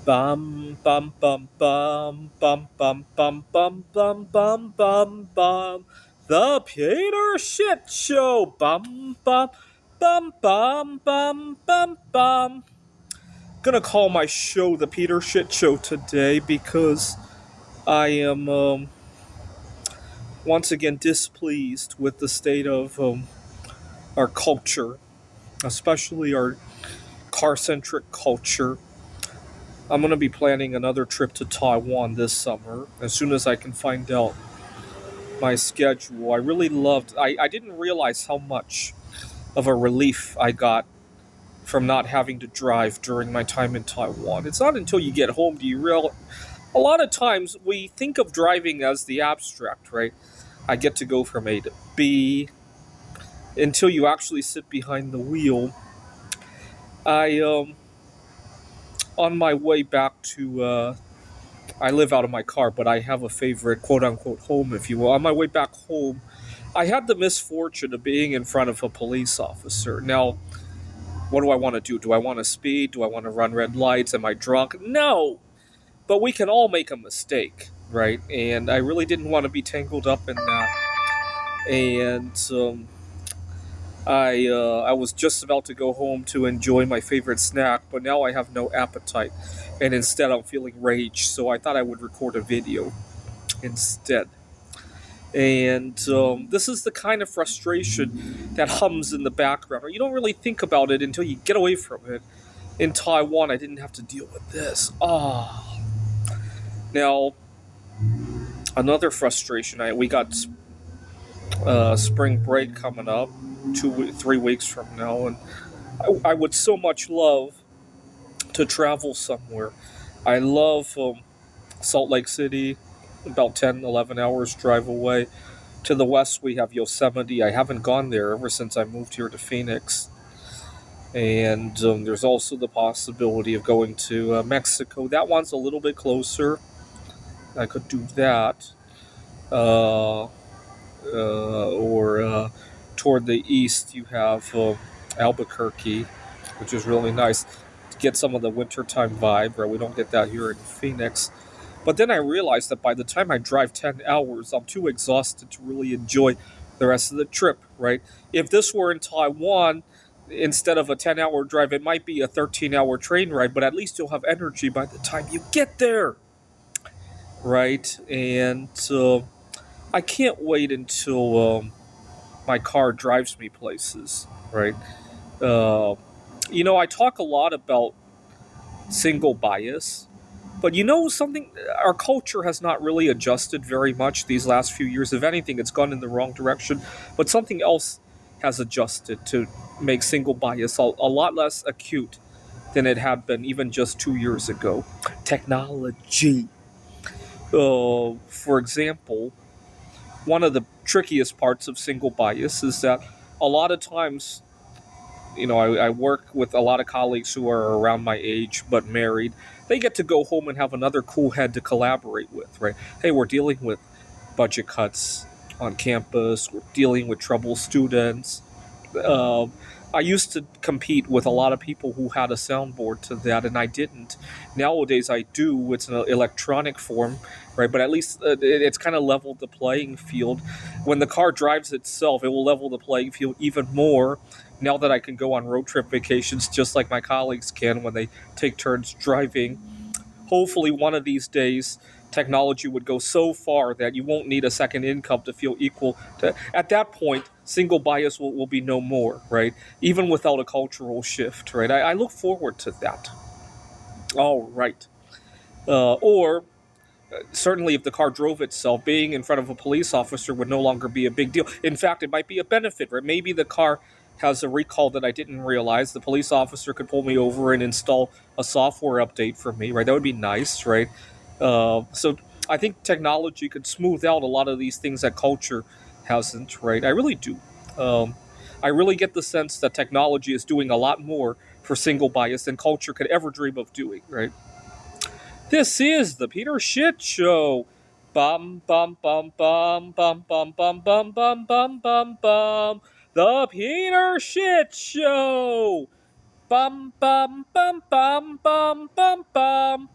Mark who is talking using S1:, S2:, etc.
S1: Bum bum bum bum bum bum bum bum bum bum bum bum. The Peter Shit Show. Bum bum bum bum bum bum bum. Gonna call my show the Peter Shit Show today because I am once again displeased with the state of our culture, especially our car-centric culture. I'm going to be planning another trip to Taiwan this summer as soon as I can find out my schedule. I didn't realize how much of a relief I got from not having to drive during my time in Taiwan. It's not until you get home do you realize. A lot of times we think of driving as the abstract, right? I get to go from A to B until you actually sit behind the wheel. I On my way back to I live out of my car, but I have a favorite quote unquote home, if you will. On my way back home, I had the misfortune of being in front of a police officer. Now, what do I want to do? Do I want to speed? Do I want to run red lights? Am I drunk? No! But we can all make a mistake, right? And I really didn't want to be tangled up in that. And I was just about to go home to enjoy my favorite snack, but now I have no appetite, and instead I'm feeling rage. So I thought I would record a video instead. And this is the kind of frustration that hums in the background, or you don't really think about it until you get away from it. In Taiwan, I didn't have to deal with this. Now another frustration. We got spring break coming up, 3 weeks from now, and I would so much love to travel somewhere. I love Salt Lake City, about 10, 11 hours drive away. To the west, we have Yosemite. I haven't gone there ever since I moved here to Phoenix. And there's also the possibility of going to Mexico. That one's a little bit closer. I could do that. Or toward the east, you have Albuquerque, which is really nice to get some of the wintertime vibe, right? We don't get that here in Phoenix. But then I realized that by the time I drive 10 hours, I'm too exhausted to really enjoy the rest of the trip, right? If this were in Taiwan, instead of a 10-hour drive, it might be a 13-hour train ride, but at least you'll have energy by the time you get there, right? And I can't wait until my car drives me places, right? Uh, I talk a lot about single bias, but something, our culture has not really adjusted very much these last few years. If anything, it's gone in the wrong direction. But something else has adjusted to make single bias a lot less acute than it had been even just 2 years ago. Technology. For example, one of the trickiest parts of single bias is that a lot of times, I work with a lot of colleagues who are around my age but married. They get to go home and have another cool head to collaborate with, right? Hey, we're dealing with budget cuts on campus, we're dealing with troubled students. Uh, I used to compete with a lot of people who had a soundboard to that, and I didn't. Nowadays, I do. It's an electronic form, right? But at least it's kind of leveled the playing field. When the car drives itself, it will level the playing field even more. Now that I can go on road trip vacations just like my colleagues can when they take turns driving, hopefully one of these days technology would go so far that you won't need a second income to feel equal to. At that point, single bias will be no more, right? Even without a cultural shift, right? I look forward to that. All right. Or certainly if the car drove itself, being in front of a police officer would no longer be a big deal. In fact, it might be a benefit, right? Maybe the car has a recall that I didn't realize. The police officer could pull me over and install a software update for me, right? That would be nice, right? So I think technology could smooth out a lot of these things that culture hasn't, right? I really do. Um, I really get the sense that technology is doing a lot more for single bias than culture could ever dream of doing, right? This is the Peter Shit Show. Bum bum bum bum bum bum bum bum bum bum bum bum. The Peter Shit Show. Bum bum bum bum bum bum bum.